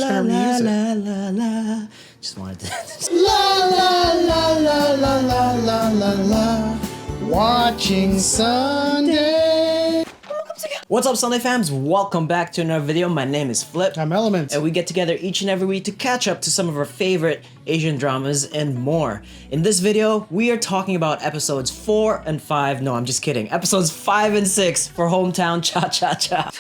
gonna reuse it. La, la. Just wanted to. La la la la la la la la la. Watching Sunday. What's up, Sunday fams? Welcome back to another video. My name is Flip. I'm Element. And we get together each and every week to catch up to some of our favorite Asian dramas and more. In this video, we are talking about episodes 4 and 5. No, I'm just kidding. Episodes 5 and 6 for Hometown Cha-Cha-Cha.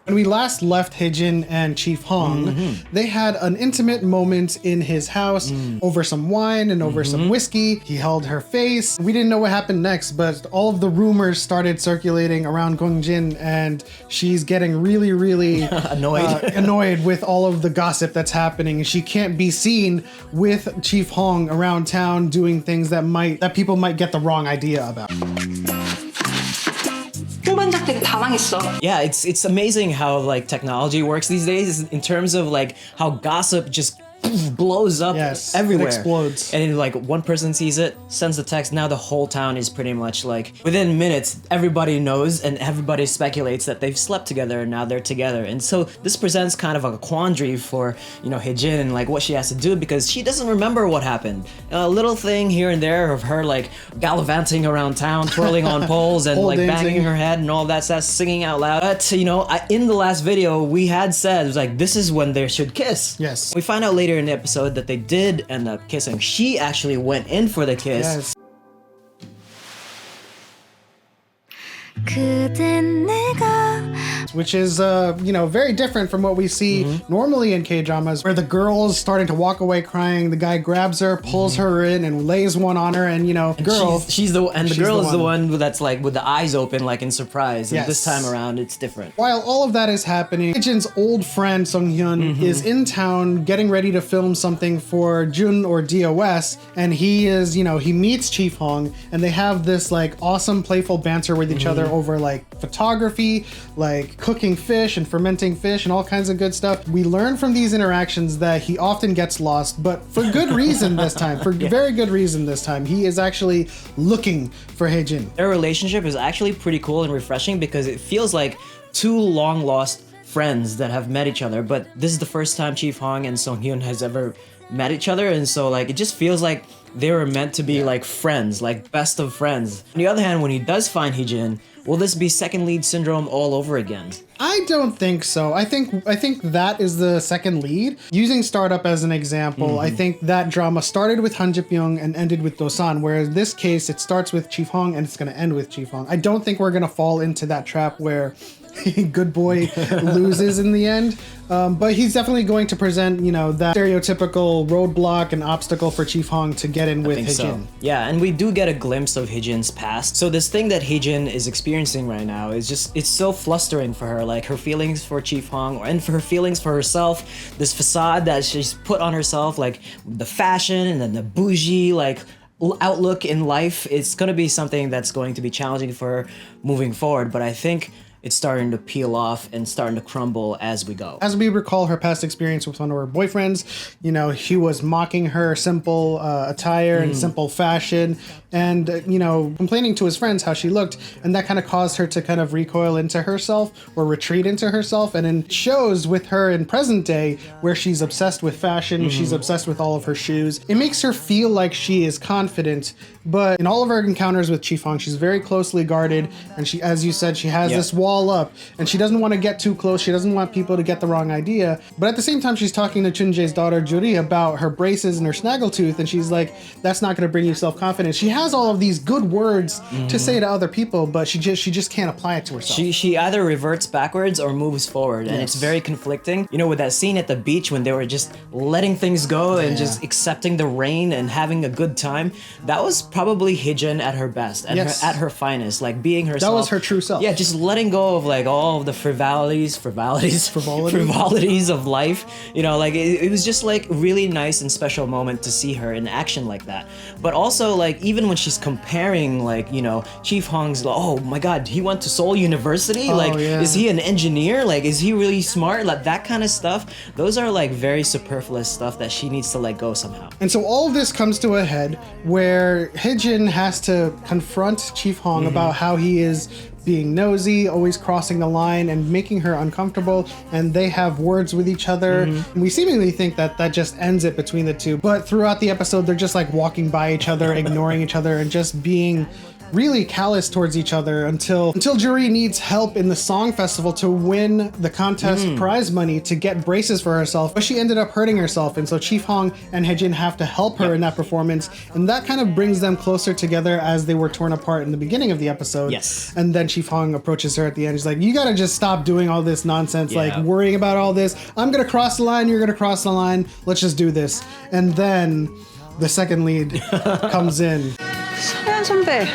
When we last left Haejin and Chief Hong, they had an intimate moment in his house over some wine and over some whiskey. He held her face. We didn't know what happened next, but all of the rumors started circulating around Gongjin, and she's getting really annoyed with all of the gossip that's happening. She can't be seen with Chief Hong around town doing things that people might get the wrong idea about. Yeah, it's amazing how like technology works these days in terms of like how gossip just blows up everywhere. It explodes. And then, like, one person sees it, sends the text, now the whole town is pretty much like, within minutes, everybody knows and everybody speculates that they've slept together and now they're together. And so this presents kind of a quandary for, you know, Haejin and like what she has to do because she doesn't remember what happened. A little thing here and there of her like gallivanting around town, twirling on poles and like banging her head and all that stuff, singing out loud. But, you know, in the last video, we had said, it was like, this is when they should kiss. Yes. We find out later in the episode that they did end up kissing. She actually went in for the kiss. Yes. Which is, you know, very different from what we see normally in K-dramas, where the girl's starting to walk away crying, the guy grabs her, pulls her in, and lays one on her, and, you know, the girl is the one that's like with the eyes open, like in surprise. And this time around, it's different. While all of that is happening, Haejin's old friend Sung-hyun is in town getting ready to film something for Jun or DOS, and he is, you know, he meets Chief Hong, and they have this like awesome playful banter with each other over like photography, like cooking fish and fermenting fish and all kinds of good stuff. We learn from these interactions that he often gets lost, but for good reason this time. For very good reason this time. He is actually looking for Haejin. Their relationship is actually pretty cool and refreshing because it feels like two long lost friends that have met each other, but this is the first time Chief Hong and Sung-hyun has ever met each other, and so like it just feels like they were meant to be like friends, like best of friends. On the other hand, when he does find Haejin, will this be second lead syndrome all over again? I don't think so. I think that is the second lead. Using Startup as an example, I think that drama started with Han Ji-pyong and ended with Do-san, whereas this case, it starts with Chief Hong and it's going to end with Chief Hong. I don't think we're going to fall into that trap where good boy loses in the end, but he's definitely going to present, you know, that stereotypical roadblock and obstacle for Chief Hong to get in with Haejin. So. Yeah, and we do get a glimpse of Haejin's past. So this thing that Haejin is experiencing right now is just, it's so flustering for her, like her feelings for Chief Hong and for her feelings for herself, this facade that she's put on herself, like the fashion and then the bougie, like outlook in life. It's going to be something that's going to be challenging for her moving forward, but I think it's starting to peel off and starting to crumble as we go. As we recall her past experience with one of her boyfriends, you know, he was mocking her simple attire and simple fashion and, you know, complaining to his friends how she looked. And that kind of caused her to kind of recoil into herself or retreat into herself. And it shows with her in present day where she's obsessed with fashion, she's obsessed with all of her shoes. It makes her feel like she is confident, but in all of her encounters with Chief Hong, she's very closely guarded. And she, as you said, she has this wall up and she doesn't want to get too close. She doesn't want people to get the wrong idea. But at the same time, she's talking to Chunjae's daughter, Juri, about her braces and her snaggletooth. And she's like, that's not going to bring you self-confidence. She has all of these good words to say to other people, but she just can't apply it to herself. She either reverts backwards or moves forward. And it's very conflicting. You know, with that scene at the beach when they were just letting things go and just accepting the rain and having a good time, that was probably Haejin at her best and at her finest, like being herself. That was her true self. Yeah, just letting go of like all of the frivolities of life. You know, like it was just like really nice and special moment to see her in action like that. But also like even when she's comparing like, you know, Chief Hong's, oh my god, he went to Seoul University, is he an engineer, like is he really smart, like that kind of stuff. Those are like very superfluous stuff that she needs to let go somehow. And so all of this comes to a head where Haejin has to confront Chief Hong about how he is being nosy, always crossing the line and making her uncomfortable, and they have words with each other. We seemingly think that that just ends it between the two, but throughout the episode they're just like walking by each other, ignoring each other, and just being really callous towards each other until Juri needs help in the song festival to win the contest prize money to get braces for herself, but she ended up hurting herself, and so Chief Hong and Haejin have to help her in that performance, and that kind of brings them closer together as they were torn apart in the beginning of the episode. Yes. And then Chief Hong approaches her at the end. He's like, you gotta just stop doing all this nonsense, like worrying about all this. I'm gonna cross the line, you're gonna cross the line, let's just do this. And then the second lead comes in. 서현 선배.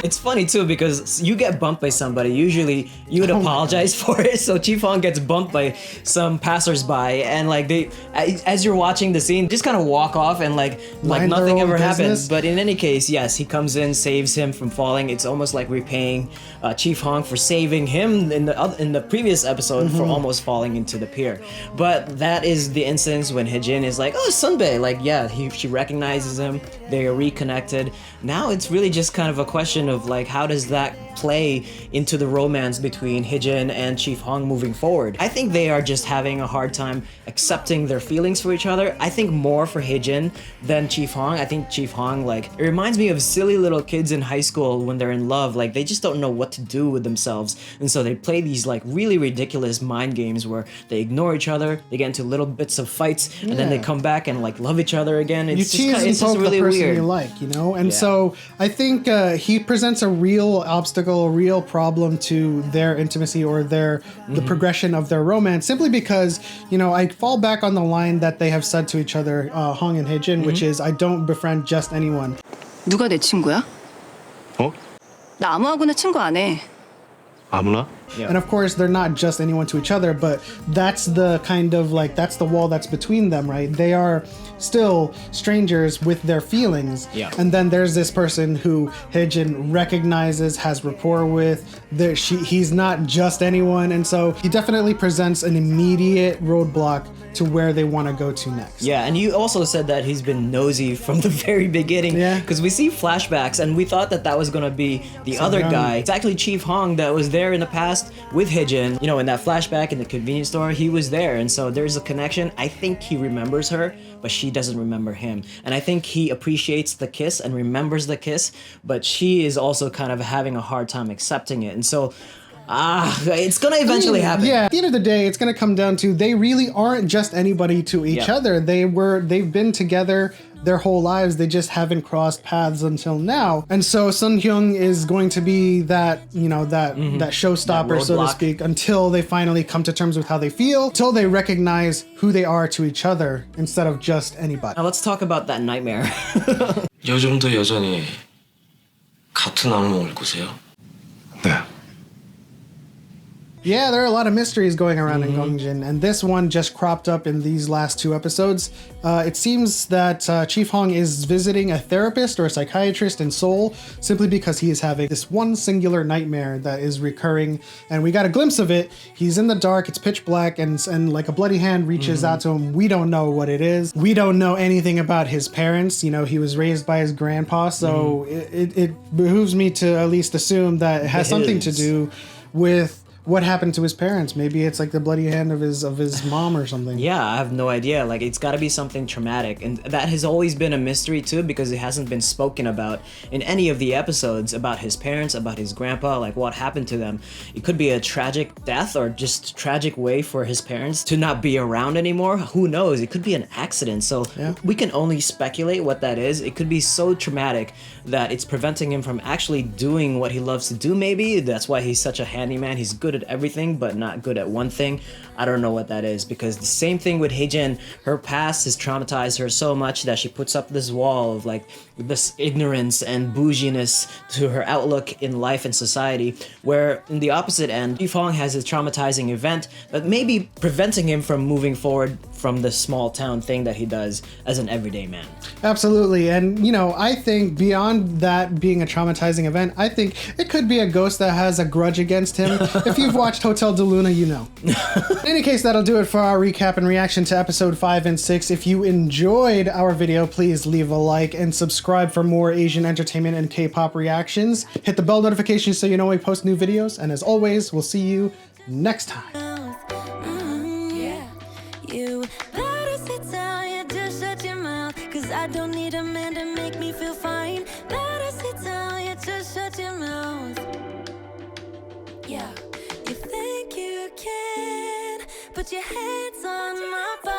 It's funny too because you get bumped by somebody, usually you would apologize for it. So Chief Hong gets bumped by some passersby, and like they, as you're watching the scene, just kind of walk off and like nothing ever happened. But in any case, yes, he comes in, saves him from falling. It's almost like repaying Chief Hong for saving him in the previous episode for almost falling into the pier. But that is the instance when Haejin is like, oh, Sunbae, like yeah, she recognizes him. They are reconnected. Now it's really just kind of a question of like, how does that play into the romance between Haejin and Chief Hong moving forward? I think they are just having a hard time accepting their feelings for each other. I think more for Haejin than Chief Hong. I think Chief Hong, like, it reminds me of silly little kids in high school when they're in love. Like, they just don't know what to do with themselves. And so they play these like really ridiculous mind games where they ignore each other, they get into little bits of fights, and then they come back and like love each other again. It's you just tease and poke really the person weird. you like, you know? And so I think he presents a real obstacle, a real problem to their intimacy or the progression of their romance, simply because, you know, I fall back on the line that they have said to each other, Hong and Haejin, which is, I don't befriend just anyone. 누가 내 친구야? 어? 나 아무하고나 친구 안 해. 아무나? And of course, they're not just anyone to each other, but that's the kind of like, that's the wall that's between them, right? They are still strangers with their feelings. Yeah. And then there's this person who Haejin recognizes, has rapport with. He's not just anyone. And so he definitely presents an immediate roadblock to where they want to go to next. Yeah, and you also said that he's been nosy from the very beginning. Yeah. Because we see flashbacks, and we thought that was going to be the other guy. It's actually Chief Hong that was there in the past with Haejin. You know, in that flashback in the convenience store, he was there. And so there's a connection. I think he remembers her, but she doesn't remember him. And I think he appreciates the kiss and remembers the kiss, but she is also kind of having a hard time accepting it. And so it's gonna eventually happen. Yeah, at the end of the day, it's gonna come down to they really aren't just anybody to each other. They've been together their whole lives. They just haven't crossed paths until now. And so Sun Hyung is going to be that, you know, that showstopper, That so to roadblock. speak, until they finally come to terms with how they feel, until they recognize who they are to each other instead of just anybody. Now let's talk about that nightmare. 요즘도 여전히 같은 악몽을 꾸세요? 네. Yeah, there are a lot of mysteries going around in Gongjin, and this one just cropped up in these last two episodes. It seems that Chief Hong is visiting a therapist or a psychiatrist in Seoul simply because he is having this one singular nightmare that is recurring, and we got a glimpse of it. He's in the dark, it's pitch black, and like a bloody hand reaches out to him. We don't know what it is. We don't know anything about his parents. You know, he was raised by his grandpa, so it behooves me to at least assume that it has something to do with what happened to his parents. Maybe it's like the bloody hand of his mom or something. Yeah, I have no idea. Like, it's got to be something traumatic. And that has always been a mystery, too, because it hasn't been spoken about in any of the episodes about his parents, about his grandpa, like what happened to them. It could be a tragic death or just tragic way for his parents to not be around anymore. Who knows? It could be an accident. So we can only speculate what that is. It could be so traumatic that it's preventing him from actually doing what he loves to do, maybe. That's why he's such a handyman. He's good at everything but not good at one thing. I don't know what that is, because the same thing with Haejin, her past has traumatized her so much that she puts up this wall of like this ignorance and bouginess to her outlook in life and society, where in the opposite end, Chief Hong has a traumatizing event that may be preventing him from moving forward from the small town thing that he does as an everyday man. Absolutely. And, you know, I think beyond that being a traumatizing event, I think it could be a ghost that has a grudge against him. If you've watched Hotel de Luna, you know. In any case, that'll do it for our recap and reaction to episode 5 and 6. If you enjoyed our video, please leave a like and subscribe for more Asian entertainment and K-pop reactions. Hit the bell notification so you know when we post new videos. And as always, we'll see you next time. You better sit down, you just shut your mouth. Cause I don't need a man to make me feel fine. Better sit down, you just shut your mouth. Yeah, you think you can put your hands on my body.